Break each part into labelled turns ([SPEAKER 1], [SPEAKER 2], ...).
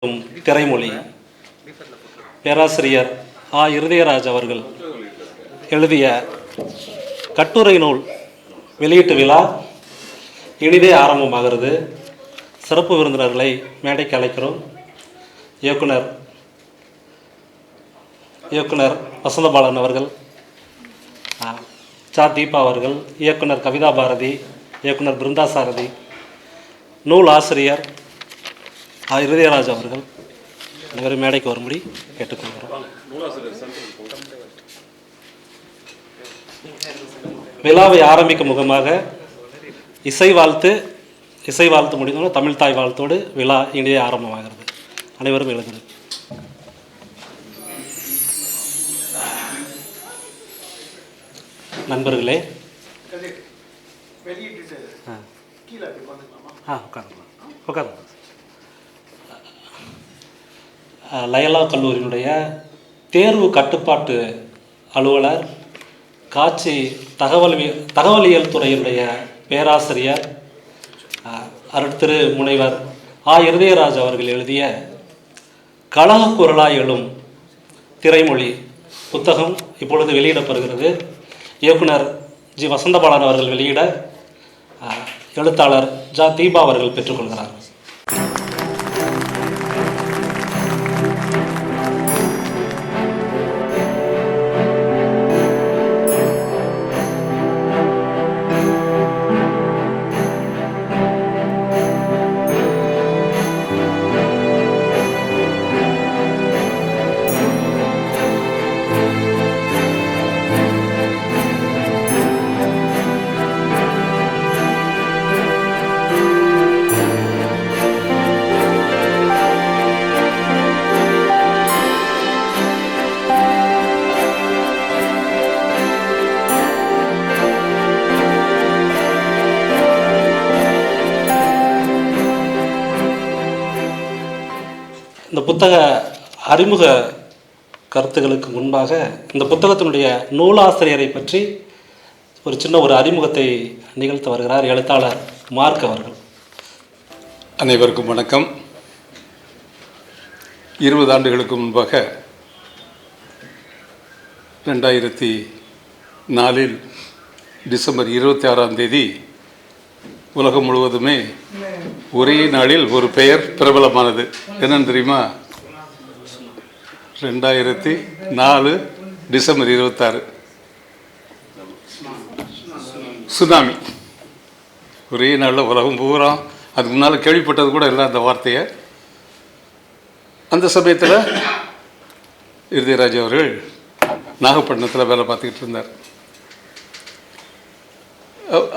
[SPEAKER 1] திரைமொழி பேராசிரியர் இருதயராஜ் அவர்கள் எழுதிய கட்டுரை நூல் வெளியீட்டு விழா இனிதே ஆரம்பமாகிறது. சிறப்பு விருந்தினர்களை மேடைக்கு அழைக்கிறோம். இயக்குனர் வசந்தபாலன் அவர்கள், தீபா அவர்கள், இயக்குனர் கவிதா பாரதி, இயக்குனர் பிருந்தா சாரதி, நூல் ஆசிரியர் இருதயராஜ் அவர்கள் அனைவரும் மேடைக்கு வரும்படி கேட்டுக்கொள்கிறோம். விழாவை ஆரம்பிக்கும் முகமாக இசை வாழ்த்து முடிந்தோம். தமிழ் தாய் வாழ்த்தோடு விழா இனிதே ஆரம்பமாகிறது. அனைவரும் எழுதுங்கள். நண்பர்களே, உட்காருங்க. லயலா கல்லூரியினுடைய தேர்வு கட்டுப்பாட்டு அலுவலர், காட்சி தகவலியல் துறையினுடைய பேராசிரியர் அருட்திரு முனைவர் இருதயராஜ் அவர்கள் எழுதிய கழக குரலாய் எழும் திரைமொழி புத்தகம் இப்பொழுது வெளியிடப்படுகிறது. இயக்குனர் வசந்தபாலன் அவர்கள் வெளியிட எழுத்தாளர் தீபா அவர்கள் பெற்றுக்கொள்கிறார். இந்த புத்தக அறிமுக கருத்துக்களுக்கு முன்பாக இந்த புத்தகத்தினுடைய நூலாசிரியரை பற்றி ஒரு சின்ன அறிமுகத்தை நிகழ்த்த வருகிறார் எழுத்தாளர் மார்க் அவர்கள்.
[SPEAKER 2] அனைவருக்கும் வணக்கம். 20 ஆண்டுகளுக்கு முன்பாக 2004 டிசம்பர் 26ஆம் தேதி உலகம் முழுவதுமே ஒரே நாளில் ஒரு பெயர் பிரபலமானது. என்னன்னு தெரியுமா? 2004 டிசம்பர் 26 சுனாமி. ஒரே நாளில் உலகம் பூரா, அதுக்கு முன்னால் கேள்விப்பட்டது கூட இல்லை அந்த வார்த்தையை. அந்த சமயத்தில் இருதயராஜ் அவர்கள் நாகப்பட்டினத்தில் வேலை பார்த்துக்கிட்டு இருந்தார்.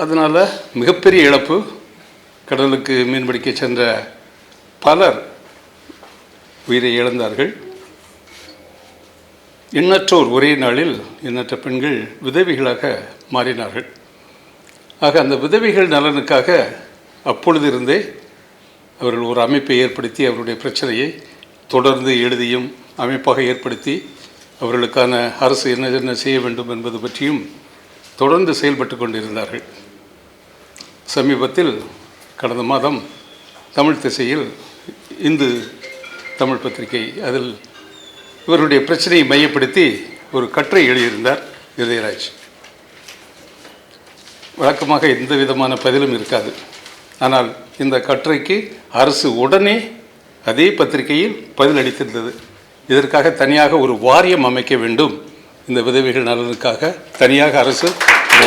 [SPEAKER 2] அதனால் மிகப்பெரிய இழப்பு. கடலுக்கு மீன்பிடிக்க சென்ற பலர் உயிரை இழந்தார்கள். எண்ணற்றோர் ஒரே நாளில் எண்ணற்ற பெண்கள் விதவிகளாக மாறினார்கள். ஆக அந்த விதவிகள் நலனுக்காக அப்பொழுதிருந்தே அவர்கள் ஒரு அமைப்பை ஏற்படுத்தி அவருடைய பிரச்சனையை தொடர்ந்து எழுதியும் அமைப்பாக ஏற்படுத்தி அவர்களுக்கான அரசு என்ன செய்ய வேண்டும் என்பது பற்றியும் தொடர்ந்து செயல்பட்டு கொண்டிருந்தார்கள். சமீபத்தில் கடந்த மாதம் தமிழ் திசையில் இந்து தமிழ் பத்திரிகை, அதில் இவருடைய பிரச்சனையை மையப்படுத்தி ஒரு கட்டுரை எழுதியிருந்தார் இருதயராஜ். வழக்கமாக எந்த விதமான பதிலும் இருக்காது. ஆனால் இந்த கட்டுரைக்கு அரசு உடனே அதே பத்திரிகையில் பதில் அளித்திருந்தது. இதற்காக தனியாக ஒரு வாரியம் அமைக்க வேண்டும், இந்த விதவைகள் நலனுக்காக தனியாக அரசு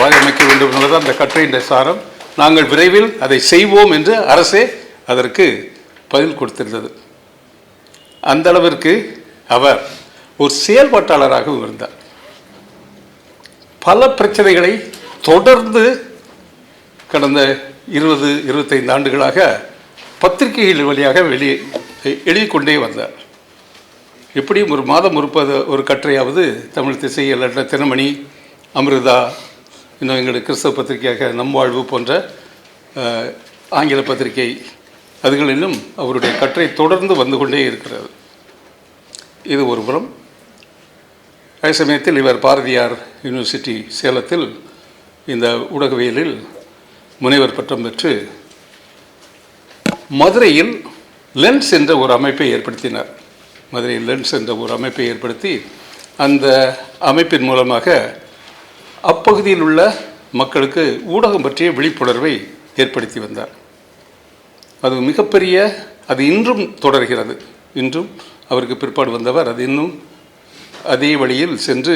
[SPEAKER 2] வாரியம் அமைக்க வேண்டும் என்பது அந்த கட்டுரையின் சாரம். நாங்கள் விரைவில் அதை செய்வோம் என்று அரசே அதற்கு பதில் கொடுத்திருந்தது. அந்த அளவிற்கு அவர் ஒரு செயல்பாட்டாளராகவும் இருந்தார். பல பிரச்சனைகளை தொடர்ந்து கடந்த 20-25 ஆண்டுகளாக பத்திரிகைகள் வழியாக எழுதி கொண்டே வந்தார். எப்படியும் ஒரு மாதம் ஒரு கட்டுரையாவது தமிழ் திசை, தினமணி, அமிர்தா, இன்னும் எங்களுடைய கிறிஸ்தவ பத்திரிகையாக நம் வாழ்வு போன்ற ஆங்கில பத்திரிகை, அதுகளிலும் அவருடைய கட்டுரை தொடர்ந்து வந்து கொண்டே இருக்கிறது. இது ஒரு புறம். அதே சமயத்தில் இவர் பாரதியார் யூனிவர்சிட்டி சேலத்தில் இந்த ஊடகவியலில் முனைவர் பட்டம் பெற்று மதுரையில் லென்ஸ் என்ற ஒரு அமைப்பை ஏற்படுத்தினார். மதுரையில் லென்ஸ் என்ற ஒரு அமைப்பை ஏற்படுத்தி அந்த அமைப்பின் மூலமாக அப்பகுதியில் உள்ள மக்களுக்கு ஊடகம் பற்றிய விழிப்புணர்வை ஏற்படுத்தி வந்தார். அது மிகப்பெரிய, அது இன்றும் தொடர்கிறது. இன்றும் அவருக்கு பிற்பாடு வந்தவர் அது இன்னும் அதே வழியில் சென்று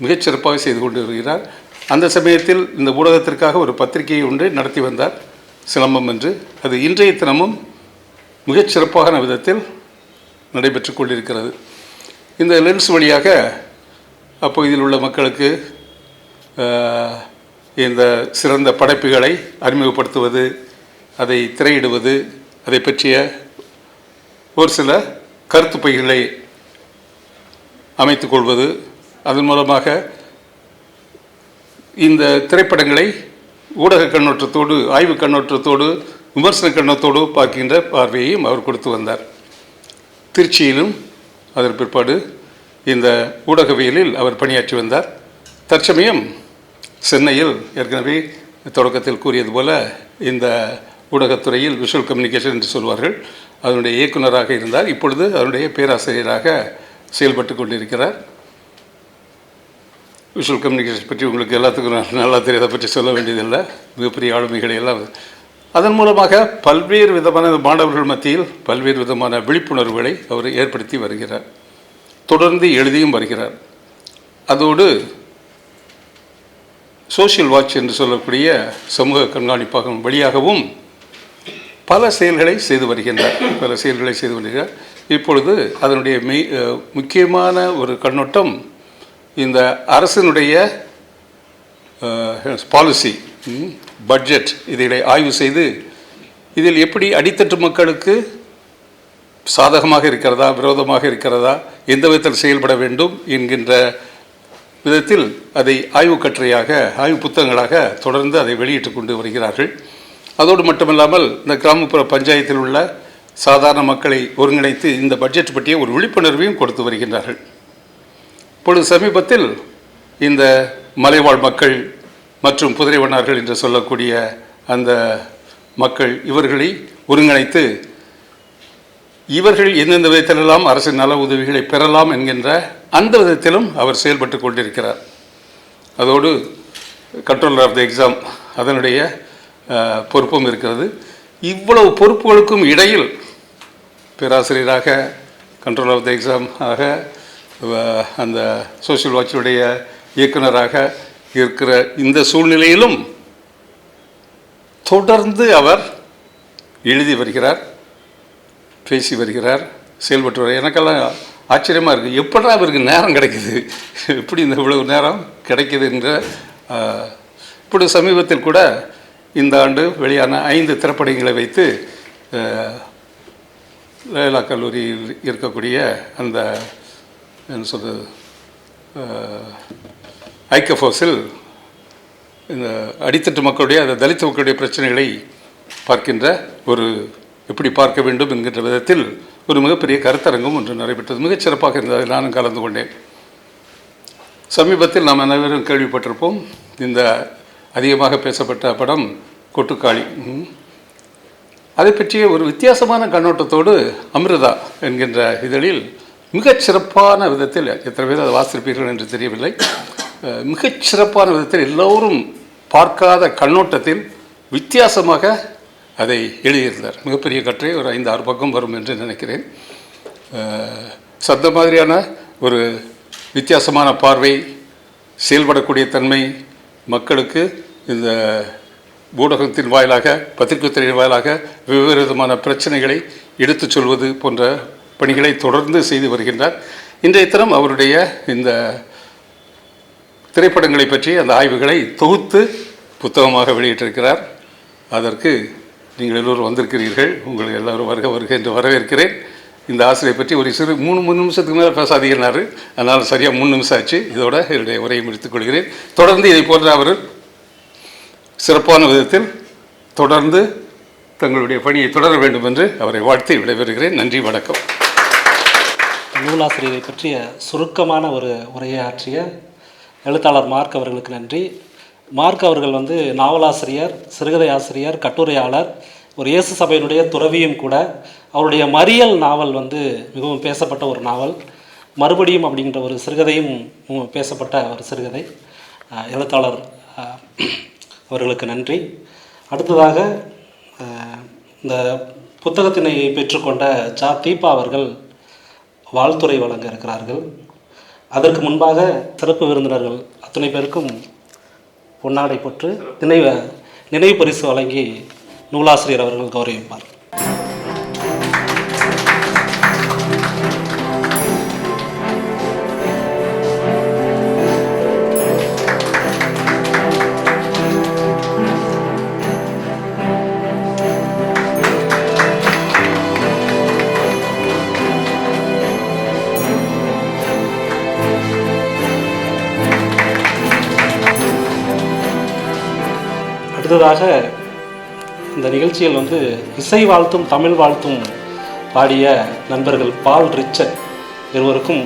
[SPEAKER 2] மிகச்சிறப்பாக செய்து கொண்டு வருகிறார். அந்த சமயத்தில் இந்த ஊடகத்திற்காக ஒரு பத்திரிகையை ஒன்றை நடத்தி வந்தார், சிலம்பம் என்று. அது இன்றைய தினமும் மிகச்சிறப்பான விதத்தில் நடைபெற்று கொண்டிருக்கிறது. இந்த லென்ஸ் வழியாக அப்பகுதியில் உள்ள மக்களுக்கு இந்த சிறந்த படைப்புகளை அறிமுகப்படுத்துவது, அதை திரையிடுவது, அதை பற்றிய ஒரு சில கருத்து பைகளை அமைத்துக் கொள்வது, அதன் மூலமாக இந்த திரைப்படங்களை ஊடக கண்ணோட்டத்தோடு, ஆய்வு கண்ணோட்டத்தோடு, விமர்சன கண்ணோட்டத்தோடு பார்க்கின்ற பார்வையையும் அவர் கொடுத்து வந்தார். திருச்சியிலும் அதன் பிற்பாடு இந்த ஊடகவியலில் அவர் பணியாற்றி வந்தார். தற்சமயம் சென்னையில் ஏற்கனவே தொடக்கத்தில் கூறியது போல இந்த ஊடகத்துறையில் விஷுவல் கம்யூனிகேஷன் என்று சொல்வார்கள், அதனுடைய இயக்குநராக இருந்தார். இப்பொழுது அதனுடைய பேராசிரியராக செயல்பட்டு கொண்டிருக்கிறார். விஷுவல் கம்யூனிகேஷன் பற்றி உங்களுக்கு எல்லாத்துக்கும் நல்லா தெரியாத பற்றி சொல்ல வேண்டியதில்லை, மிகப்பெரிய ஆளுமைகளை எல்லாம். அதன் மூலமாக பல்வேறு விதமான மாணவர்கள் மத்தியில் பல்வேறு விதமான விழிப்புணர்வுகளை அவர் ஏற்படுத்தி வருகிறார். தொடர்ந்து எழுதியும் வருகிறார். அதோடு சோஷியல் வாட்ச் என்று சொல்லக்கூடிய சமூக கண்காணிப்பகம் வழியாகவும் பல செயல்களை செய்து வருகிறார். இப்பொழுது அதனுடைய முக்கியமான ஒரு கண்ணோட்டம் இந்த அரசினுடைய பாலிசி, பட்ஜெட், இதை ஆய்வு செய்து இதில் எப்படி அடித்தட்டு மக்களுக்கு சாதகமாக இருக்கிறதா, விரோதமாக இருக்கிறதா, எந்த விதத்தில் செயல்பட வேண்டும் என்கின்ற விதத்தில் அதை ஆய்வு கட்டுரையாக, ஆய்வு புத்தகங்களாக தொடர்ந்து அதை வெளியிட்டு கொண்டு வருகிறார்கள். அதோடு மட்டுமல்லாமல் இந்த கிராமப்புற பஞ்சாயத்தில் உள்ள சாதாரண மக்களை ஒருங்கிணைத்து இந்த பட்ஜெட் பற்றிய ஒரு விழிப்புணர்வையும் கொடுத்து வருகின்றார்கள். இப்பொழுது சமீபத்தில் இந்த மலைவாழ் மக்கள் மற்றும் புதிரை வண்ணார்கள் என்று சொல்லக்கூடிய அந்த மக்கள், இவர்களை ஒருங்கிணைத்து இவர்கள் எந்தெந்த விதத்திலெல்லாம் அரசின் நல உதவிகளை பெறலாம் என்கின்ற அந்த விதத்திலும் அவர் செயல்பட்டு கொண்டிருக்கிறார். அதோடு கண்ட்ரோலர் ஆஃப் த எக்ஸாம் அதனுடைய பொறுப்பும் இருக்கிறது. இவ்வளவு பொறுப்புகளுக்கும் இடையில் பேராசிரியராக, கண்ட்ரோலர் ஆஃப் த எக்ஸாம் ஆக, அந்த சோஷியல் வாட்சினுடைய இயக்குநராக இருக்கிற இந்த சூழ்நிலையிலும் தொடர்ந்து அவர் எழுதி வருகிறார், பேசி வருகிறார், செயல்பட்டு வர. எனக்கெல்லாம் ஆச்சரியமாக இருக்குது, எப்படா அவருக்கு நேரம் கிடைக்குது, எப்படி இந்த இவ்வளவு நேரம் கிடைக்குது என்ற. இப்படி சமீபத்தில் கூட இந்த ஆண்டு வெளியான 5 திரைப்படங்களை வைத்து லயோலா கல்லூரியில் இருக்கக்கூடிய அந்த என்ன சொல்கிறது ஐக்கஃபோஸில் இந்த அடித்தட்டு மக்களுடைய, அந்த தலித் மக்களுடைய பிரச்சனைகளை பார்க்கின்ற ஒரு, எப்படி பார்க்க வேண்டும் என்கின்ற விதத்தில் ஒரு மிகப்பெரிய கருத்தரங்கம் ஒன்று நடைபெற்றது. மிகச்சிறப்பாக இருந்தது, நானும் கலந்து கொண்டேன். சமீபத்தில் நாம் அனைவரும் கேள்விப்பட்டிருப்போம், இந்த அதிகமாக பேசப்பட்ட படம் கொட்டுக்காளி. அதை பற்றிய ஒரு வித்தியாசமான கண்ணோட்டத்தோடு அமிர்தா என்கின்ற இதழில் மிகச்சிறப்பான விதத்தில், எத்தனை பேர் அதை வாசித்திருப்பீர்கள் என்று தெரியவில்லை, மிகச்சிறப்பான விதத்தில் எல்லோரும் பார்க்காத கண்ணோட்டத்தில் வித்தியாசமாக அதை எழுதியிருந்தார். மிகப்பெரிய கட்டுரை, ஒரு 5-6 பக்கம் வரும் என்று நினைக்கிறேன். சத்த மாதிரியான ஒரு வித்தியாசமான பார்வை, செயல்படக்கூடிய தன்மை, மக்களுக்கு இந்த ஊடகத்தின் வாயிலாக, பத்திரிகை துறையின் வாயிலாக வெவ்வேறு விதமான பிரச்சனைகளை எடுத்துச் சொல்வது போன்ற பணிகளை தொடர்ந்து செய்து வருகின்றார். இன்றைய தினம் அவருடைய இந்த திரைப்படங்களை பற்றி அந்த ஆய்வுகளை தொகுத்து புத்தகமாக வெளியிட்டிருக்கிறார். அதற்கு நீங்கள் எல்லோரும் வந்திருக்கிறீர்கள், உங்களுக்கு எல்லோரும் வருக என்று வரவேற்கிறேன். இந்த ஆசிரியை பற்றி ஒரு 3 நிமிஷத்துக்கு மேலே பேசாதீங்கன்னாரு, அதனால் சரியாக 3 நிமிஷம் ஆச்சு. இதோட என்னுடைய உரையை முடித்துக் கொள்கிறேன். தொடர்ந்து இதை போன்ற அவர் சிறப்பான விதத்தில் தொடர்ந்து தங்களுடைய பணியை தொடர வேண்டும் என்று அவரை வாழ்த்தி விடைபெறுகிறேன். நன்றி, வணக்கம்.
[SPEAKER 1] நூலாசிரியரை பற்றிய சுருக்கமான ஒரு உரையை ஆற்றிய எழுத்தாளர் மார்க் அவர்களுக்கு நன்றி. மார்க் அவர்கள் நாவலாசிரியர், சிறுகதை ஆசிரியர், கட்டுரையாளர், ஒரு இயேசு சபையினுடைய துறவியும் கூட. அவருடைய மறியல் நாவல் வந்து மிகவும் பேசப்பட்ட ஒரு நாவல். மறுபடியும் அப்படிங்கிற ஒரு சிறுகதையும் பேசப்பட்ட ஒரு சிறுகதை. எழுத்தாளர் அவர்களுக்கு நன்றி. அடுத்ததாக இந்த புத்தகத்தினை பெற்றுக்கொண்ட தீபா அவர்கள் வாழ்த்துரை வழங்க இருக்கிறார்கள். அதற்கு முன்பாக சிறப்பு விருந்தினர்கள் அத்தனை பேருக்கும் பொன்னாடை பெற்று நினைவு பரிசு வழங்கி நூலாசிரியர் அவர்கள் கௌரவிப்பார். அடுத்ததாக இந்த நிகழ்ச்சியில் வந்து இசை வாழ்த்தும் தமிழ் வாழ்த்தும் பாடிய நண்பர்கள் பால் ரிச்சர்ட் இருவருக்கும்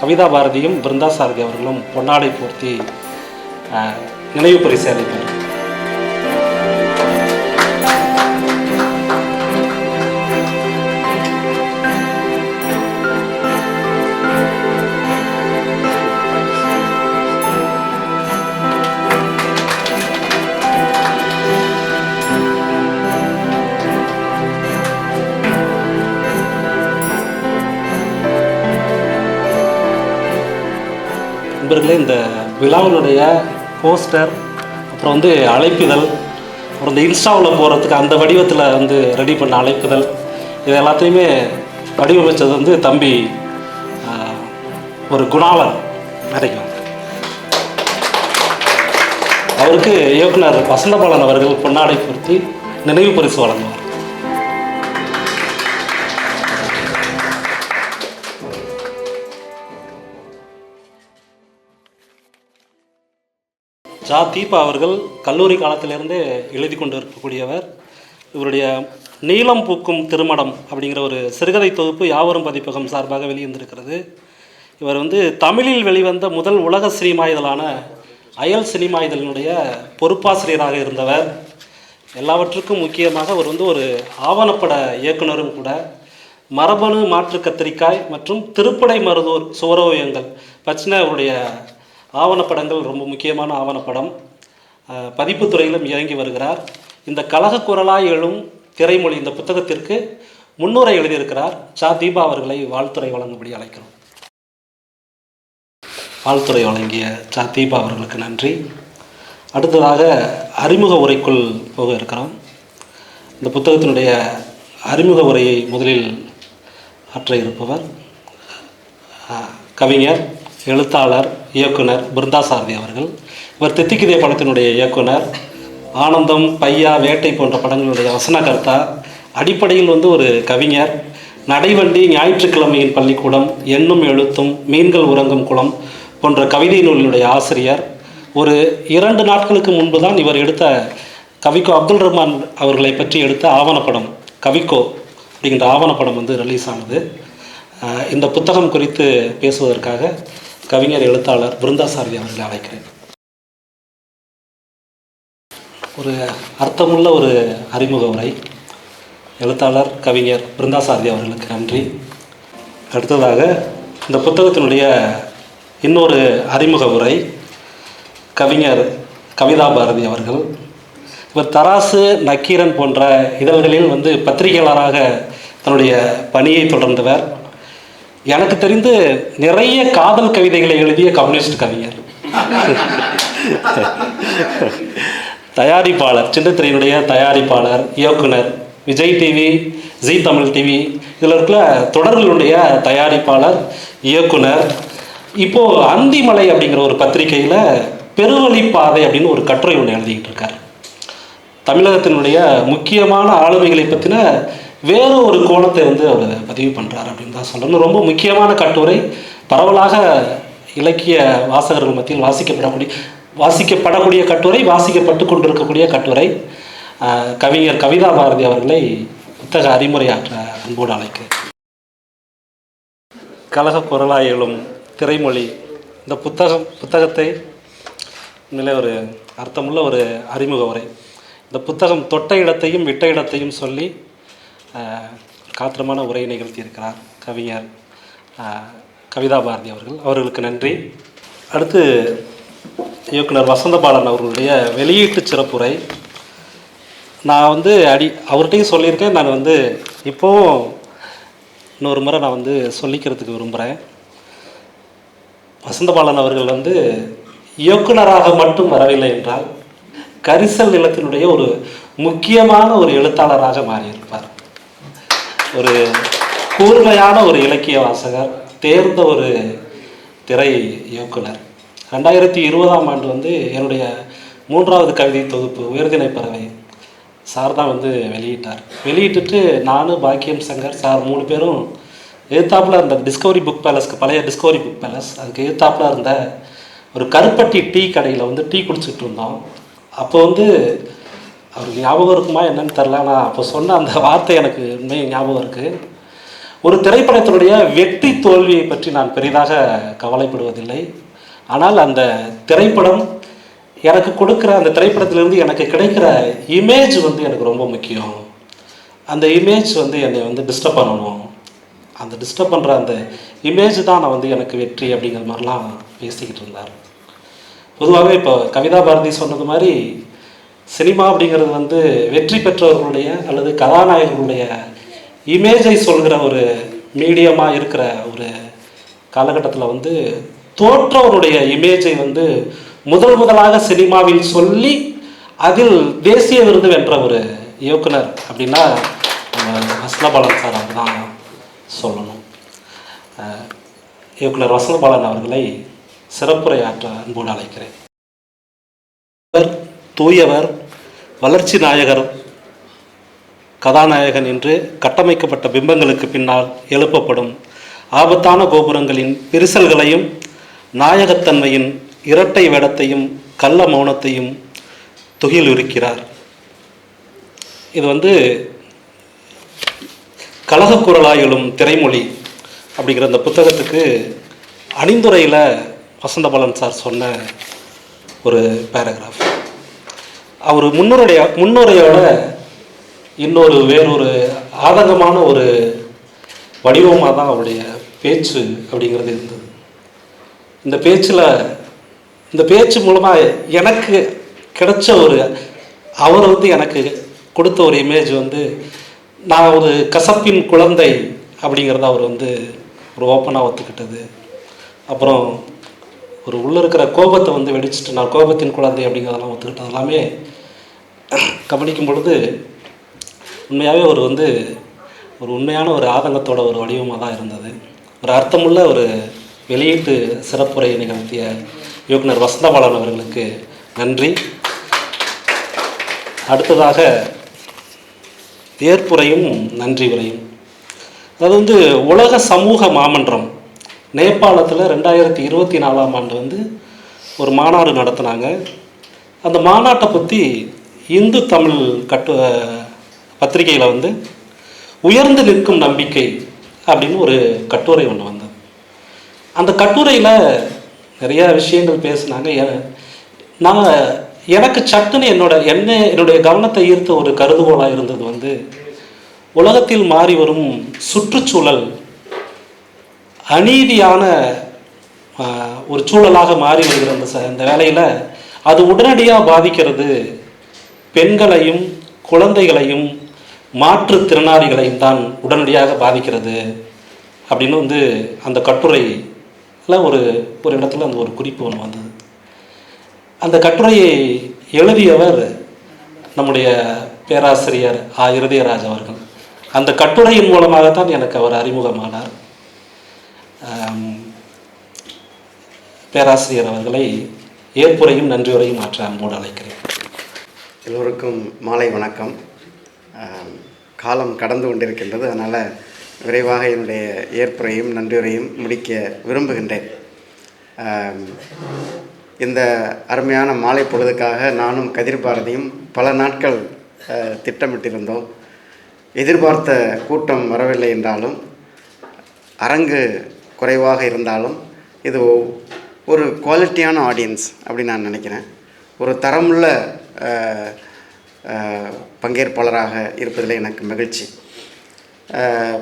[SPEAKER 1] கவிதா பாரதியும் பிருந்தா சாரதி அவர்களும் பொன்னாடை போர்த்தி நினைவு பரிசு அளிப்பார். நண்பர்களே, இந்த விழாவினுடைய போஸ்டர், அப்புறம் வந்து அழைப்பிதழ், அப்புறம் இந்த இன்ஸ்டாவில் போகிறதுக்கு அந்த வடிவத்தில் வந்து ரெடி பண்ண அழைப்பிதழ், இது எல்லாத்தையுமே வடிவமைச்சது வந்து தம்பி ஒரு குணாளன் நினைக்கும். அவருக்கு இயக்குனர் வசந்தபாலன் அவர்கள் பொன்னாடை பொருத்தி நினைவு பரிசு வழங்குவார். தீபா அவர்கள் கல்லூரி காலத்திலிருந்து எழுதி கொண்டு இருக்கக்கூடியவர். இவருடைய நீலம் பூக்கும் திருமணம் அப்படிங்கிற ஒரு சிறுகதை தொகுப்பு யாவரும் பதிப்பகம் சார்பாக வெளிவந்திருக்கிறது. இவர் வந்து தமிழில் வெளிவந்த முதல் உலக சினிமா இதழான அயல் சினிமா இதழினுடைய பொறுப்பாசிரியராக இருந்தவர். எல்லாவற்றுக்கும் முக்கியமாக அவர் வந்து ஒரு ஆவணப்பட இயக்குனரும் கூட. மரபணு மாற்று கத்திரிக்காய் மற்றும் திருப்படை மருதூர் சுவரோவியங்கள் பற்றின அவருடைய ஆவணப்படங்கள் ரொம்ப முக்கியமான ஆவணப்படம். பதிப்புத்துறையிலும் இயங்கி வருகிறார். இந்த கழக குரலாய் எழும் திரைமொழி இந்த புத்தகத்திற்கு முன்னுரை எழுதியிருக்கிறார். தீபா அவர்களை வாழ்த்துறை வழங்கும்படி அழைக்கிறோம். வாழ்த்துறை வழங்கிய தீபா அவர்களுக்கு நன்றி. அடுத்ததாக அறிமுக உரைக்குள் போக இருக்கிறோம். இந்த புத்தகத்தினுடைய அறிமுக உரையை முதலில் ஆற்ற இருப்பவர் கவிஞர், எழுத்தாளர், இயக்குனர் பிருந்தா சாரதி அவர்கள். இவர் தித்திக்குதே படத்தினுடைய இயக்குனர். ஆனந்தம், பையா, வேட்டை போன்ற படங்களுடைய வசனகர்த்தா. அடிப்படையில் வந்து ஒரு கவிஞர். நடைவண்டி, ஞாயிற்றுக்கிழமையின் பள்ளிக்கூடம், எண்ணும் எழுத்தும், மீன்கள் உறங்கும் குளம் போன்ற கவிதை நூலினுடைய ஆசிரியர். ஒரு 2 நாட்களுக்கு முன்பு தான் இவர் எடுத்த கவிக்கோ அப்துல் ரஹ்மான் அவர்களை பற்றி எடுத்த ஆவணப்படம் கவிக்கோ அப்படிங்கிற ஆவணப்படம் வந்து ரிலீஸ் ஆனது. இந்த புத்தகம் குறித்து பேசுவதற்காக கவிஞர், எழுத்தாளர் பிருந்தா சாரதி அவர்களை அழைக்கிறேன். ஒரு அர்த்தமுள்ள ஒரு அறிமுக உரை. எழுத்தாளர், கவிஞர் பிருந்தா சாரதி அவர்களுக்கு நன்றி. அடுத்ததாக இந்த புத்தகத்தினுடைய இன்னொரு அறிமுக உரை கவிஞர் கவிதா பாரதி அவர்கள். இவர் தராசு, நக்கீரன் போன்ற இதழ்களில் வந்து பத்திரிகையாளராக தன்னுடைய பணியை தொடர்ந்தவர். எனக்கு தெரிந்து நிறைய காதல் கவிதைகளை எழுதிய கம்யூனிஸ்ட் கவிஞர். தயாரிப்பாளர், சின்னத்திரையினுடைய தயாரிப்பாளர், இயக்குனர், Vijay TV, G Tamil TV இதில் இருக்கிற தொடர்களுடைய தயாரிப்பாளர், இயக்குனர். இப்போது அந்திமலை அப்படிங்கிற ஒரு பத்திரிகையில் பெருவழிப்பாதை அப்படின்னு ஒரு கட்டுரை ஒன்று எழுதிக்கிட்டு இருக்கார். தமிழகத்தினுடைய முக்கியமான ஆளுமைகளை பற்றின வேறு ஒரு கோணத்தை வந்து அவர் பதிவு பண்ணுறார் அப்படின்னு தான் சொல்லணும். ரொம்ப முக்கியமான கட்டுரை. பரவலாக இலக்கிய வாசகர்கள் மத்தியில் வாசிக்கப்படக்கூடிய கட்டுரை, வாசிக்கப்பட்டு கொண்டிருக்கக்கூடிய கட்டுரை. கவிஞர் கவிதா பாரதி அவர்களை புத்தக அறிமுறையாற்ற அன்போடு அழைக்கிறேன். கழக குரலாய் எழும் திரைமொழி இந்த புத்தகத்தை உண்மையிலே ஒரு அர்த்தமுள்ள ஒரு அறிமுக உரை. இந்த புத்தகம் தொட்ட இடத்தையும் விட்ட இடத்தையும் சொல்லி காத்திரமான உரை நிகழ்த்தியிருக்கிறார் கவிஞர் கவிதா பாரதி அவர்களுக்கு நன்றி. அடுத்து இயக்குனர் வசந்தபாலன் அவர்களுடைய வெளியீட்டு சிறப்புரை. நான் அவர்கிட்டையும் சொல்லியிருக்கேன். நான் இப்போவும் இன்னொரு முறை நான் சொல்லிக்கிறதுக்கு விரும்புகிறேன். வசந்தபாலன் அவர்கள் இயக்குனராக மட்டும் வரவில்லை என்றால் கரிசல் நிலத்தினுடைய ஒரு முக்கியமான ஒரு எழுத்தாளராக மாறியிருப்பார். ஒரு கூர்மையான ஒரு இலக்கிய வாசகர், தேர்ந்த ஒரு திரை இயக்குனர். 2020ஆம் ஆண்டு என்னுடைய 3வது கவிதை தொகுப்பு உயர்திணை பறவை சார் தான் வெளியிட்டார். வெளியிட்டுட்டு நானும் பாக்கியம் சங்கர் சார் 3 பேரும் எதிர்த்தாப்பில் இருந்த டிஸ்கவரி புக் பேலஸ்க்கு, பழைய டிஸ்கவரி புக் பேலஸ், அதுக்கு எதிர்த்தாப்பில் இருந்த ஒரு கருப்பட்டி டீ கடையில் டீ குடிச்சிட்டு இருந்தோம். அப்போ அவருக்கு ஞாபகம் இருக்குமா என்னன்னு தெரில. நான் அப்போ சொன்ன அந்த வார்த்தை எனக்கு உண்மை ஞாபகம் இருக்குது. ஒரு திரைப்படத்தினுடைய வெற்றி தோல்வியை பற்றி நான் பெரிதாக கவலைப்படுவதில்லை. ஆனால் அந்த திரைப்படம் எனக்கு கொடுக்குற, அந்த திரைப்படத்திலேருந்து எனக்கு கிடைக்கிற இமேஜ் எனக்கு ரொம்ப முக்கியம். அந்த இமேஜ் என்னை டிஸ்டர்ப் பண்ணணும். அந்த டிஸ்டர்ப் பண்ணுற அந்த இமேஜ் தான் நான் எனக்கு வெற்றி அப்படிங்கிற மாதிரிலாம் பேசிக்கிட்டு இருந்தார். பொதுவாகவே இப்போ கவிதா பாரதி சொன்னது மாதிரி சினிமா அப்படிங்கிறது வெற்றி பெற்றவர்களுடைய அல்லது கதாநாயகர்களுடைய இமேஜை சொல்கிற ஒரு மீடியமாக இருக்கிற ஒரு காலகட்டத்தில் தோற்றவருடைய இமேஜை முதலாக சினிமாவில் சொல்லி அதில் தேசிய விருது வென்ற ஒரு இயக்குனர் அப்படின்னா வசந்தபாலன் சார் அவர் தான் சொல்லணும். இயக்குனர் வசந்தபாலன் அவர்களை சிறப்புரையாற்ற அன்போடு அழைக்கிறேன். தூயவர், வளர்ச்சி நாயகர், கதாநாயகன் என்று கட்டமைக்கப்பட்ட பிம்பங்களுக்கு பின்னால் எழுப்பப்படும் ஆபத்தான கோபுரங்களின் விரிசல்களையும் நாயகத்தன்மையின் இரட்டை வேடத்தையும் கள்ள மௌனத்தையும் துகிலுரிக்கிறார். இது கலகக்குரலாய் எழும் திரைமொழி அப்படிங்கிற அந்த புத்தகத்துக்கு அணிந்துரையில் வசந்தபாலன் சார் சொன்ன ஒரு பேராகிராஃப். அவர் முன்னுரையோட வேறொரு ஆதங்கமான ஒரு வடிவமாக தான் அவருடைய பேச்சு அப்படிங்கிறது இருந்தது. இந்த பேச்சு மூலமாக எனக்கு கிடைச்ச அவர் எனக்கு கொடுத்த ஒரு இமேஜ் நான் ஒரு கசப்பின் குழந்தை அப்படிங்கிறத அவர் ஒரு ஓப்பனாக ஒத்துக்கிட்டது. அப்புறம் உள்ளே இருக்கிற கோபத்தை வெடிச்சிட்டு நான் கோபத்தின் குழந்தை அப்படிங்கிறதெல்லாம் ஒத்துக்கிட்டது எல்லாமே கவனிக்கும் பொழுது உண்மையாகவே ஒரு உண்மையான ஒரு ஆதங்கத்தோட ஒரு வடிவமாக தான் இருந்தது. ஒரு அர்த்தமுள்ள ஒரு வெளியீட்டு சிறப்புரையை நிகழ்த்திய இயக்குனர் வசந்தபாலன் அவர்களுக்கு நன்றி. அடுத்ததாக ஏற்புரையும் நன்றி உரையும். அதாவது உலக சமூக மாமன்றம் நேபாளத்தில் 2024ஆம் ஆண்டு ஒரு மாநாடு நடத்தினாங்க. அந்த மாநாட்டை பற்றி இந்து தமிழ் பத்திரிகையில் உயர்ந்து நிற்கும் நம்பிக்கை அப்படின்னு ஒரு கட்டுரை ஒன்று வந்தது. அந்த கட்டுரையில் நிறையா விஷயங்கள் பேசினாங்க. எனக்கு சட்டுன்னு என்னுடைய கவனத்தை ஈர்த்த ஒரு கருதுகோளாக இருந்தது உலகத்தில் மாறி வரும் சுற்றுச்சூழல் அநீதியான ஒரு சூழலாக மாறி வருகிற அந்த வேளையில் அது உடனடியாக பாதிக்கிறது பெண்களையும் குழந்தைகளையும் மாற்றுத்திறனாளிகளையும் தான் உடனடியாக பாதிக்கிறது அப்படின்னு அந்த கட்டுரையில் ஒரு இடத்துல ஒரு குறிப்பு ஒன்று வந்தது. அந்த கட்டுரையை எழுதியவர் நம்முடைய பேராசிரியர் இருதயராஜ் அவர்கள். அந்த கட்டுரையின் மூலமாகத்தான் எனக்கு அவர் அறிமுகமானார். பேராசிரியர் அவர்களை ஏற்புரையும் நன்றியுரையும் மாற்ற அன்போடு அழைக்கிறேன்.
[SPEAKER 3] எல்லோருக்கும் மாலை வணக்கம். காலம் கடந்து கொண்டிருக்கின்றது, அதனால் விரைவாக என்னுடைய ஏற்புரையும் நன்றியுரையும் முடிக்க விரும்புகின்றேன். இந்த அருமையான மாலை பொழுதுக்காக நானும் கதிர் பாரதியும் பல நாட்கள் திட்டமிட்டிருந்தோம். எதிர்பார்த்த கூட்டம் வரவில்லை என்றாலும், அரங்கு குறைவாக இருந்தாலும் இது ஒரு குவாலிட்டியான ஆடியன்ஸ் அப்படின்னு நான் நினைக்கிறேன். ஒரு தரமுள்ள பங்கேற்பாளராக இருப்பதில் எனக்கு மகிழ்ச்சி.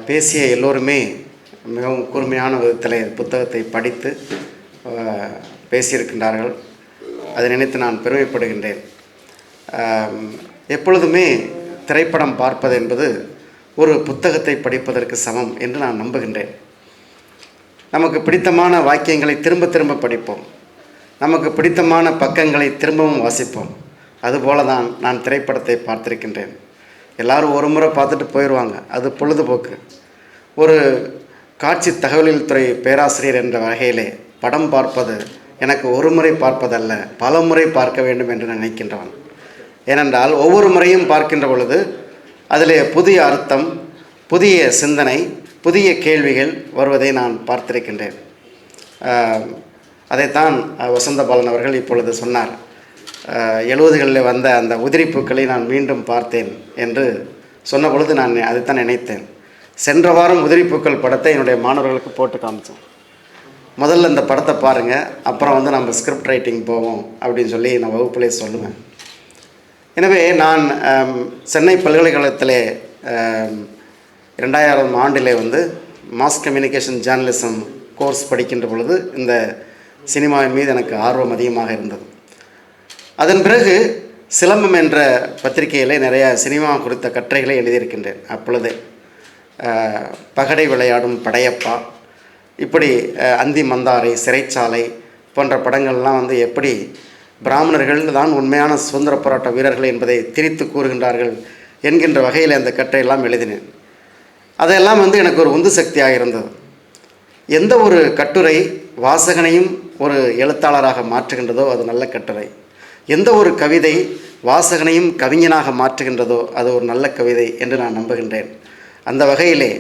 [SPEAKER 3] பேசிய எல்லோருமே மிகவும் கூர்மையான விதத்தில் புத்தகத்தை படித்து பேசியிருக்கின்றார்கள். அதை நினைத்து நான் பெருமைப்படுகின்றேன். எப்பொழுதுமே திரைப்படம் பார்ப்பது என்பது ஒரு புத்தகத்தை படிப்பதற்கு சமம் என்று நான் நம்புகின்றேன். நமக்கு பிடித்தமான வாக்கியங்களை திரும்ப திரும்ப படிப்போம், நமக்கு பிடித்தமான பக்கங்களை திரும்பவும் வாசிப்போம். அதுபோல தான் நான் திரைப்படத்தை பார்த்திருக்கின்றேன். எல்லாரும் ஒரு முறை பார்த்துட்டு போயிடுவாங்க, அது பொழுதுபோக்கு. ஒரு காட்சி தகவலியல் துறை பேராசிரியர் என்ற வகையிலே படம் பார்ப்பது எனக்கு ஒரு முறை பார்ப்பதல்ல, பல முறை பார்க்க வேண்டும் என்று நினைக்கின்றவன். ஏனென்றால் ஒவ்வொரு முறையும் பார்க்கின்ற பொழுது அதிலே புதிய அர்த்தம், புதிய சிந்தனை, புதிய கேள்விகள் வருவதை நான் பார்த்திருக்கின்றேன். அதைத்தான் வசந்தபாலன் அவர்கள் இப்பொழுது சொன்னார். 70களில் வந்த அந்த உதிரிப்பூக்களை நான் மீண்டும் பார்த்தேன் என்று சொன்ன பொழுது நான் அதைத்தான் நினைத்தேன். சென்ற வாரம் உதிரிப்பூக்கள் படத்தை என்னுடைய மாணவர்களுக்கு போட்டு காமிச்சோம். முதல்ல இந்த படத்தை பாருங்கள், அப்புறம் நம்ம ஸ்கிரிப்ட் ரைட்டிங் போவோம் அப்படின்னு சொல்லி நான் வகுப்பிலே சொல்லுவேன். எனவே நான் சென்னை பல்கலைக்கழகத்திலே 2000 ஆண்டிலே மாஸ் கம்யூனிகேஷன் ஜேர்னலிசம் கோர்ஸ் படிக்கின்ற பொழுது இந்த சினிமாவின் மீது எனக்கு ஆர்வம் அதிகமாக இருந்தது. அதன் பிறகு சிலம்பம் என்ற பத்திரிகையில் நிறைய சினிமா குறித்த கட்டுரைகளை எழுதியிருக்கின்றேன். அப்பொழுது பகடை விளையாடும் படையப்பா, இப்படி அந்தி மந்தாரை, சிறைச்சாலை போன்ற படங்கள்லாம் எப்படி பிராமணர்கள் தான் உண்மையான சுதந்திர போராட்ட வீரர்கள் என்பதை திரித்து கூறுகின்றார்கள் என்கின்ற வகையில் அந்த கட்டுரையெல்லாம் எழுதினேன். அதெல்லாம் எனக்கு ஒரு உந்து சக்தியாக இருந்தது. எந்த ஒரு கட்டுரை வாசகனையும் ஒரு எழுத்தாளராக மாற்றுகின்றதோ அது நல்ல கட்டுரை. எந்த ஒரு கவிதை வாசகனையும் கவிஞனாக மாற்றுகின்றதோ அது ஒரு நல்ல கவிதை என்று நான் நம்புகின்றேன். அந்த வகையிலே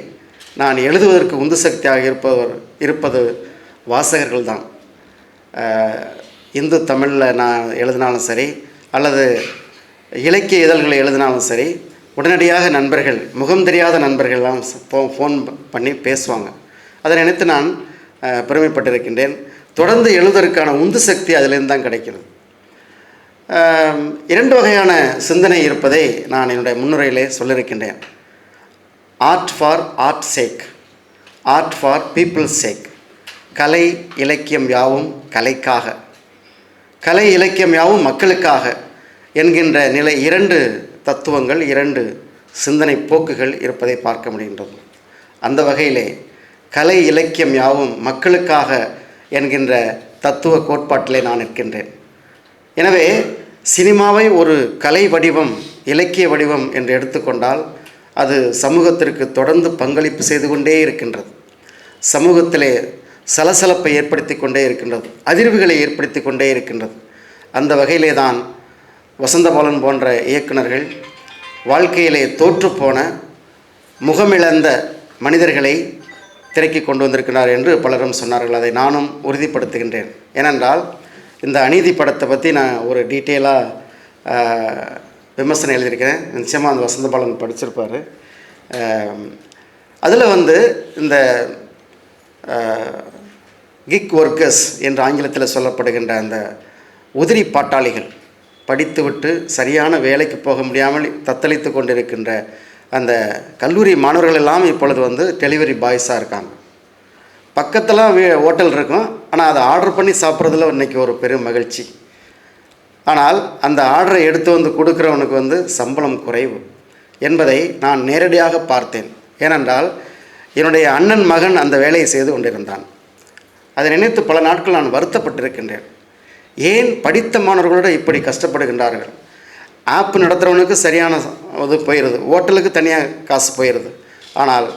[SPEAKER 3] நான் எழுதுவதற்கு உந்து சக்தியாக இருப்பது வாசகர்கள் தான். இந்து தமிழில் நான் எழுதினாலும் சரி, அல்லது இலக்கிய இதழ்களை எழுதினாலும் சரி, உடனடியாக நண்பர்கள், முகம் தெரியாத நண்பர்கள்லாம் ஃபோன் பண்ணி பேசுவாங்க. அதை நினைத்து நான் பெருமைப்பட்டிருக்கின்றேன். தொடர்ந்து எழுதுவதற்கான உந்து சக்தி அதிலிருந்து தான் கிடைக்கிறது. 2 வகையான சிந்தனை இருப்பதை நான் என்னுடைய முன்னுரையிலே சொல்லியிருக்கின்றேன். Art for art sake, art for people's sake. கலை இலக்கியம் யாவும் கலைக்காக, கலை இலக்கியம் யாவும் மக்களுக்காக என்கின்ற நிலை 2 தத்துவங்கள், 2 சிந்தனை போக்குகள் இருப்பதை பார்க்க முடிகின்றது. அந்த வகையிலே கலை இலக்கியம் யாவும் மக்களுக்காக என்கின்ற தத்துவ கோட்பாட்டிலே நான் இருக்கின்றேன். எனவே சினிமாவை ஒரு கலை வடிவம், இலக்கிய வடிவம் என்று எடுத்துக்கொண்டால் அது சமூகத்திற்கு தொடர்ந்து பங்களிப்பு செய்து கொண்டே இருக்கின்றது. சமூகத்திலே சலசலப்பை ஏற்படுத்தி கொண்டே இருக்கின்றது, அதிர்வுகளை ஏற்படுத்தி கொண்டே இருக்கின்றது. அந்த வகையிலே தான் வசந்தபாலன் போன்ற இயக்குனர்கள் வாழ்க்கையிலே தோற்றுப்போன, முகமிழந்த மனிதர்களை திரைக்கு கொண்டு வந்திருக்கிறார் என்று பலரும் சொன்னார்கள். அதை நானும் உறுதிப்படுத்துகின்றேன். ஏனென்றால் இந்த அநீதி படத்தை பற்றி நான் ஒரு டீட்டெயிலாக விமர்சனம் எழுதியிருக்கிறேன். நிச்சயமாக அந்த வசந்தபாலன் படிச்சிருப்பார். அதில் இந்த கிக் ஒர்க்கர்ஸ் என்று ஆங்கிலத்தில் சொல்லப்படுகின்ற அந்த உதிரி பாட்டாளிகள், படித்துவிட்டு சரியான வேலைக்கு போக முடியாமல் தத்தளித்து கொண்டிருக்கின்ற அந்த கல்லூரி மாணவர்கள் எல்லாம் இப்பொழுது டெலிவரி பாய்ஸாக இருக்காங்க. பக்கத்தில் ஹோட்டல் இருக்கும், ஆனால் அதை ஆர்டர் பண்ணி சாப்பிட்றதுல இன்றைக்கி ஒரு பெரும் மகிழ்ச்சி. ஆனால் அந்த ஆர்டரை எடுத்து கொடுக்குறவனுக்கு சம்பளம் குறைவு என்பதை நான் நேரடியாக பார்த்தேன். ஏனென்றால் என்னுடைய அண்ணன் மகன் அந்த வேலையை செய்து கொண்டிருந்தான். அதை நினைத்து பல நாட்கள் நான் வருத்தப்பட்டிருக்கின்றேன். ஏன் படித்த மாணவர்களோடு இப்படி கஷ்டப்படுகின்றார்கள்? ஆப் நடத்துகிறவனுக்கு சரியான இது போயிடுது, ஹோட்டலுக்கு தனியாக காசு போயிடுது. ஆனால்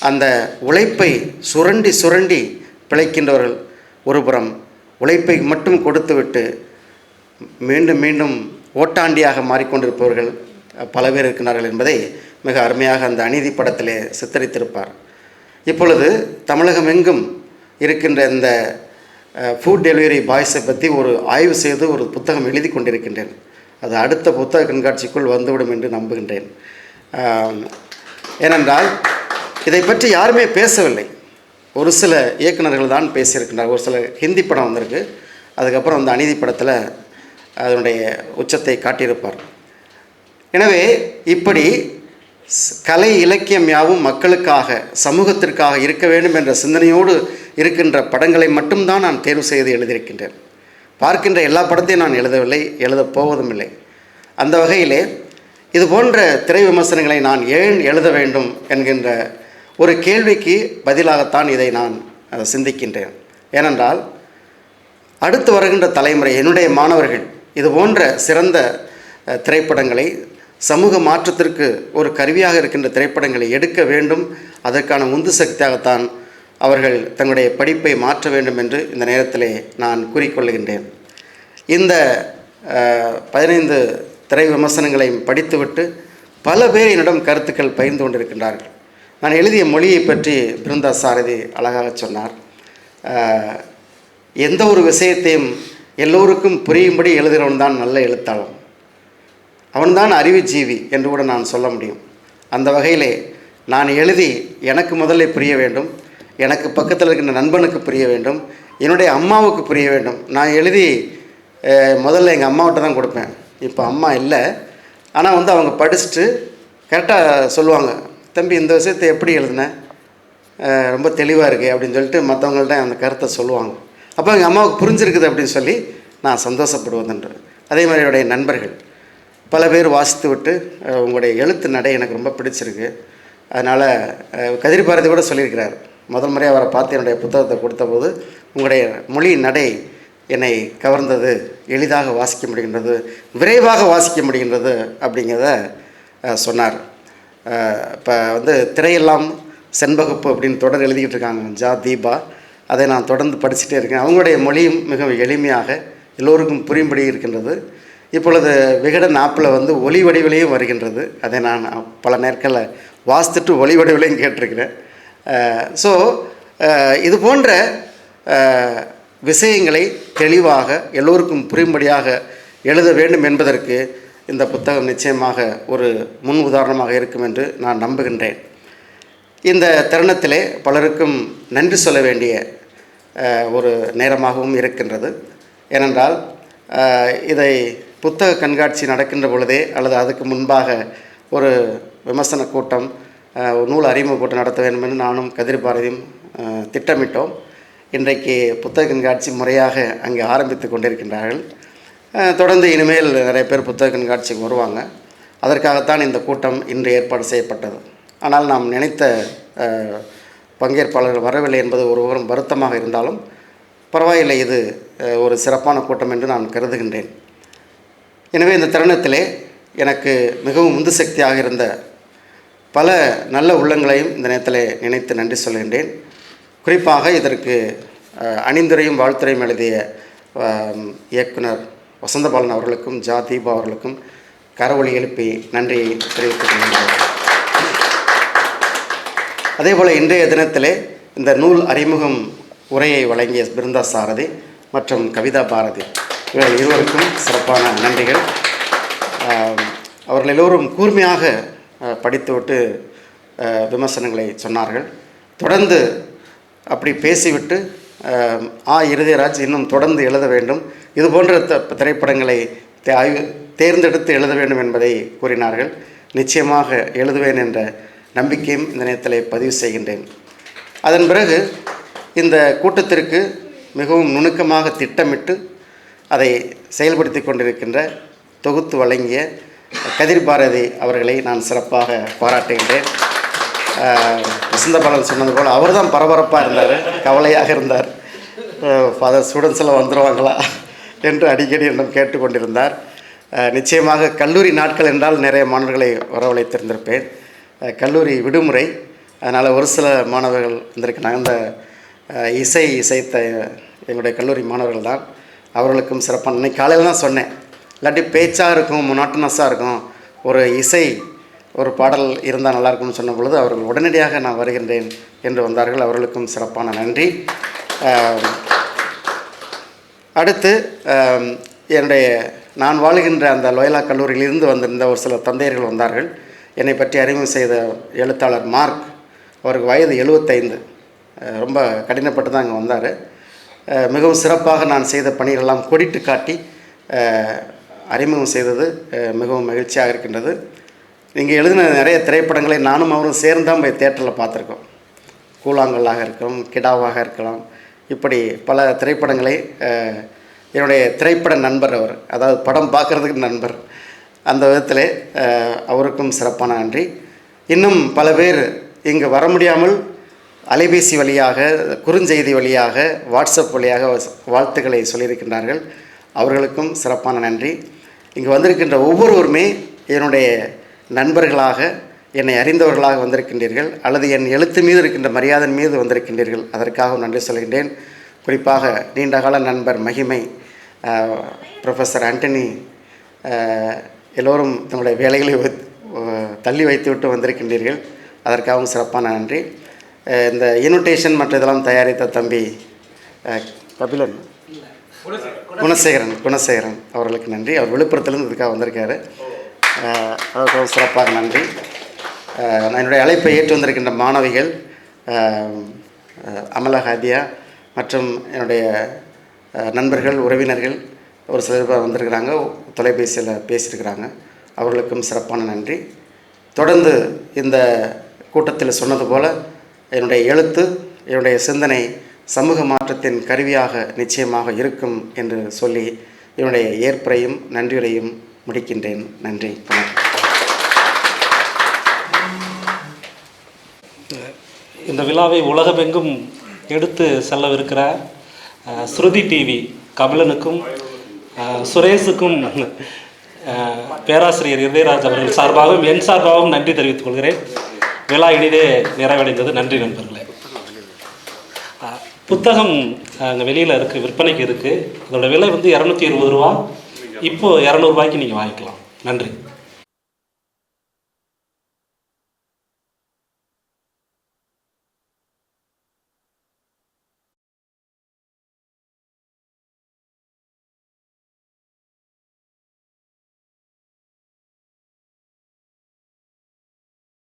[SPEAKER 3] அந்த உழைப்பை சுரண்டி சுரண்டி பிழைக்கின்றவர்கள் ஒருபுறம், உழைப்பை மட்டும் கொடுத்துவிட்டு மீண்டும் மீண்டும் ஓட்டாண்டியாக மாறிக்கொண்டிருப்பவர்கள் பல பேர் இருக்கிறார்கள் என்பதை மிக அருமையாக அந்த அநீதி படத்திலே சித்தரித்திருப்பார். இப்பொழுது தமிழகம் எங்கும் இருக்கின்ற இந்த ஃபுட் டெலிவரி பாய்ஸை பற்றி ஒரு ஆய்வு செய்து ஒரு புத்தகம் எழுதி கொண்டிருக்கின்றேன். அது அடுத்த புத்தக கண்காட்சிக்குள் வந்துவிடும் என்று நம்புகின்றேன். ஏனென்றால் இதை பற்றி யாருமே பேசவில்லை. ஒரு சில இயக்குநர்கள் தான் பேசியிருக்கின்றார். ஒரு சில ஹிந்தி படம் வந்திருக்கு, அதுக்கப்புறம் அந்த அநீதி படத்தில் அதனுடைய உச்சத்தை காட்டியிருப்பார். எனவே இப்படி கலை இலக்கியம் யாவும் மக்களுக்காக, சமூகத்திற்காக இருக்க வேண்டும் என்ற சிந்தனையோடு இருக்கின்ற படங்களை மட்டும்தான் நான் தேர்வு செய்து எழுதியிருக்கின்றேன். பார்க்கின்ற எல்லா படத்தையும் நான் எழுதவில்லை, எழுதப் போவதும் இல்லை. அந்த வகையிலே இது போன்ற திரை விமர்சனங்களை நான் ஏன் எழுத வேண்டும் என்கின்ற ஒரு கேள்விக்கு பதிலாகத்தான் இதை நான் சிந்திக்கின்றேன். ஏனென்றால் அடுத்து வருகின்ற தலைமுறை, என்னுடைய மாணவர்கள் இது போன்ற சிறந்த திரைப்படங்களை, சமூக மாற்றத்திற்கு ஒரு கருவியாக இருக்கின்ற திரைப்படங்களை எடுக்க வேண்டும். அதற்கான உந்து சக்தியாகத்தான் அவர்கள் தங்களுடைய படிப்பை மாற்ற வேண்டும் என்று இந்த நேரத்திலே நான் கூறிக்கொள்கின்றேன். இந்த 15 திரை விமர்சனங்களையும் படித்துவிட்டு பல பேர் என்னிடம் கருத்துக்கள் பகிர்ந்து கொண்டிருக்கின்றார்கள். நான் எழுதிய மொழியை பற்றி பிருந்தா சாரதி அழகாக சொன்னார். எந்த ஒரு விஷயத்தையும் எல்லோருக்கும் புரியும்படி எழுதுகிறவன் தான் நல்ல எழுத்தாளன், அவன்தான் அறிவுஜீவி என்று கூட நான் சொல்ல முடியும். அந்த வகையிலே நான் எழுதி எனக்கு முதல்ல புரிய வேண்டும், எனக்கு பக்கத்தில் இருக்கின்ற நண்பனுக்கு புரிய வேண்டும், என்னுடைய அம்மாவுக்கு புரிய வேண்டும். நான் எழுதி முதல்ல எங்கள் அம்மாவிட்ட தான் கொடுப்பேன். இப்போ அம்மா இல்லை, ஆனால் அவங்க படிச்சுட்டு கரெக்டாக சொல்லுவாங்க, தம்பி இந்த விஷயத்தை எப்படி எழுதுனேன், ரொம்ப தெளிவாக இருக்கு அப்படின்னு சொல்லிட்டு மற்றவங்கள்ட்ட அந்த கருத்தை சொல்லுவாங்க. அப்போ எங்கள் அம்மாவுக்கு புரிஞ்சிருக்குது அப்படின்னு சொல்லி நான் சந்தோஷப்படுவதுன்று. அதே மாதிரி என்னுடைய நண்பர்கள் பல பேர் வாசித்து விட்டு உங்களுடைய எழுத்து நடை எனக்கு ரொம்ப பிடிச்சிருக்கு, அதனால் கதிர் பாரதி கூட சொல்லியிருக்கிறார், முதல் முறையாக அவரை பார்த்து என்னுடைய புத்தகத்தை கொடுத்தபோது உங்களுடைய மொழி நடை என்னை கவர்ந்தது, எளிதாக வாசிக்க முடிகின்றது, விரைவாக வாசிக்க முடிகின்றது அப்படிங்கிறத சொன்னார். இப்போ திரையெல்லாம் செண்பகப்பு அப்படின்னு தொடர் எழுதிக்கிட்டு இருக்காங்க தீபா, அதை நான் தொடர்ந்து படிச்சுட்டே இருக்கேன். அவங்களுடைய மொழியும் மிகவும் எளிமையாக எல்லோருக்கும் புரியும்படி இருக்கின்றது. இப்பொழுது விகடன் ஆப்பில் ஒலி வடிவிலையும் வருகின்றது, அதை நான் பல நேரங்களில் வாசித்துட்டு ஒலி வடிவிலையும் கேட்டிருக்கிறேன். ஸோ இது போன்ற விஷயங்களை தெளிவாக எல்லோருக்கும் புரியும்படியாக எழுத வேண்டும் என்பதற்கு இந்த புத்தகம் நிச்சயமாக ஒரு முன் உதாரணமாக இருக்கும் என்று நான் நம்புகின்றேன். இந்த தருணத்திலே பலருக்கும் நன்றி சொல்ல வேண்டிய ஒரு நேரமாகவும் இருக்கின்றது. ஏனென்றால் இதை புத்தக கண்காட்சி நடக்கின்ற பொழுதே அல்லது அதுக்கு முன்பாக ஒரு விமர்சன கூட்டம், நூல் அறிமுக கூட்டம் நடத்த வேண்டும் என்று நானும் கதிர் பாரதியும் திட்டமிட்டோம். இன்றைக்கு புத்தக கண்காட்சி முறையாக அங்கே ஆரம்பித்து கொண்டிருக்கின்றார்கள். தொடர்ந்து இனிமேல் நிறைய பேர் புத்தக கண்காட்சிக்கு வருவாங்க. அதற்காகத்தான் இந்த கூட்டம் இன்று ஏற்பாடு செய்யப்பட்டது. ஆனால் நாம் நினைத்த பங்கேற்பாளர்கள் வரவில்லை என்பது ஒருவரும் வருத்தமாக இருந்தாலும் பரவாயில்லை, இது ஒரு சிறப்பான கூட்டம் என்று நான் கருதுகின்றேன். எனவே இந்த தருணத்திலே எனக்கு மிகவும் உந்து சக்தியாக இருந்த பல நல்ல உள்ளங்களையும் இந்த நேரத்தில் நினைத்து நன்றி சொல்கின்றேன். குறிப்பாக இதற்கு அணிந்துரையும் வாழ்த்துரையும் எழுதிய இயக்குனர் வசந்தபாலன் அவர்களுக்கும் தீபா அவர்களுக்கும் கரவொலி எழுப்பி நன்றியை தெரிவித்துக் கொள்கின்றேன். அதேபோல் இன்றைய தினத்திலே இந்த நூல் அறிமுகம் உரையை வழங்கிய பிருந்தா சாரதி மற்றும் கவிதா பாரதி இவர்கள் இருவருக்கும் சிறப்பான நன்றிகள். அவர்கள் எல்லோரும் கூர்மையாக படித்துவிட்டு விமர்சனங்களை சொன்னார்கள். தொடர்ந்து அப்படி பேசிவிட்டு இறுதிராஜ் இன்னும் தொடர்ந்து எழுத வேண்டும், இது போன்ற திரைப்படங்களை தேர்ந்தெடுத்து எழுத வேண்டும் என்பதை கூறினார்கள். நிச்சயமாக எழுதுவேன் என்ற நம்பிக்கையும் இந்த நேரத்தில் பதிவு செய்கின்றேன். அதன் பிறகு இந்த கூட்டத்திற்கு மிகவும் நுணுக்கமாக திட்டமிட்டு அதை செயல்படுத்தி கொண்டிருக்கின்ற தொகுத்து வழங்கிய கதிர் பாரதி அவர்களை நான் சிறப்பாக பாராட்டுகின்றேன். வசந்தபாலன் சொன்னது போல் அவர் தான் பரபரப்பாக இருந்தார், கவலையாக இருந்தார், ஃபாதர் ஸ்டூடெண்ட்ஸ் எல்லாம் வந்துடுவாங்களா என்று அடிக்கடி என்னிடம் கேட்டுக்கொண்டிருந்தார். நிச்சயமாக கல்லூரி நாட்கள் என்றால் நிறைய மாணவர்களை வரவழைத்திருந்திருப்பேன். கல்லூரி விடுமுறை, அதனால் ஒரு சில மாணவர்கள் வந்திருக்கிறாங்க. இந்த இசைத்த எங்களுடைய கல்லூரி மாணவர்கள் தான். அவர்களுக்கும் சிறப்பான இன்னைக்கு காலையில் தான் சொன்னேன், இல்லாட்டி பேச்சாக இருக்கும், மொனாட்டனஸாக இருக்கும், ஒரு இசை ஒரு பாடல் இருந்தால் நல்லாயிருக்கும்னு சொன்ன பொழுது அவர்கள் உடனடியாக நான் வருகின்றேன் என்று வந்தார்கள். அவர்களுக்கும் சிறப்பான நன்றி. அடுத்து நான் வாழுகின்ற அந்த லோயலா கல்லூரியிலிருந்து வந்திருந்த ஒரு சில தந்தையர்கள் வந்தார்கள். என்னை பற்றி அறிமுகம் செய்த எழுத்தாளர் மார்க், அவருக்கு வயது 75, ரொம்ப கடினப்பட்டு தான் அங்கே வந்தார். மிகவும் சிறப்பாக நான் செய்த பணிகளெல்லாம் கொடிட்டு காட்டி அறிமுகம் செய்தது மிகவும் மகிழ்ச்சியாக இருக்கின்றது. நீங்கள் எழுதின நிறைய திரைப்படங்களை நானும் அவரும் சேர்ந்து தான் போய் தேட்டரில் பார்த்துருக்கோம். கூழாங்கல்லாக இருக்கலாம், கிடாவாக இருக்கலாம், இப்படி பல திரைப்படங்களை என்னுடைய திரைப்பட நண்பர் அவர், அதாவது படம் பார்க்குறதுக்கு நண்பர். அந்த விதத்தில் அவருக்கும் சிறப்பான நன்றி. இன்னும் பல பேர் இங்கு வர முடியாமல் அலைபேசி வழியாக, குறுஞ்செய்தி வழியாக, வாட்ஸ்அப் வழியாக வாழ்த்துக்களை சொல்லியிருக்கின்றார்கள். அவர்களுக்கும் சிறப்பான நன்றி. இங்கு வந்திருக்கின்ற ஒவ்வொருவருமே என்னுடைய நண்பர்களாக, என்னை அறிந்தவர்களாக வந்திருக்கின்றீர்கள், அல்லது என் எழுத்து மீது இருக்கின்ற மரியாதையின் மீது வந்திருக்கின்றீர்கள். அதற்காக நன்றி சொல்கின்றேன். குறிப்பாக நீண்டகால நண்பர் மகிமை, ப்ரொஃபஸர் ஆண்டனி, எல்லோரும் தங்களுடைய வேலைகளை தள்ளி வைத்துவிட்டு வந்திருக்கின்றீர்கள். அதற்காகவும் சிறப்பான நன்றி. இந்த இன்விடேஷன் மற்ற இதெல்லாம் தயாரித்த தம்பி கபிலன், குணசேகரன் அவர்களுக்கு நன்றி. அவர் விழுப்புரத்துலேருந்து இதுக்காக வந்திருக்காரு. அவர்களுக்கு சிறப்பாக நன்றி. நான் என்னுடைய அழைப்பை ஏற்று வந்திருக்கின்ற மாணவிகள் அமலஹாதியா மற்றும் என்னுடைய நண்பர்கள், உறவினர்கள் ஒரு சிலர் பேர் வந்திருக்கிறாங்க, தொலைபேசியில் பேசியிருக்கிறாங்க. அவர்களுக்கும் சிறப்பான நன்றி. தொடர்ந்து இந்த கூட்டத்தில் சொன்னது போல் என்னுடைய எழுத்து, என்னுடைய சிந்தனை சமூக மாற்றத்தின் கருவியாக நிச்சயமாக இருக்கும் என்று சொல்லி என்னுடைய ஏற்புரையும் நன்றியுரையும் முடிக்கின்றேன். நன்றி, வணக்கம்.
[SPEAKER 1] இந்த விழாவை உலகமெங்கும் எடுத்து செல்லவிருக்கிற ஸ்ருதி டிவி கபிலனுக்கும் சுரேஷுக்கும் பேராசிரியர் இதயராஜ் அவர்கள் சார்பாகவும் என் சார்பாகவும் நன்றி தெரிவித்துக் கொள்கிறேன். விழா இனிதே நிறைவடைந்தது. நன்றி நண்பர்களே. புத்தகம் அங்கே வெளியில் இருக்குது, விற்பனைக்கு இருக்குது. அதோட விலை வந்து 220 ரூபா. இப்போது 200 ரூபாய்க்கு நீங்கள் வாங்கிக்கலாம். நன்றி.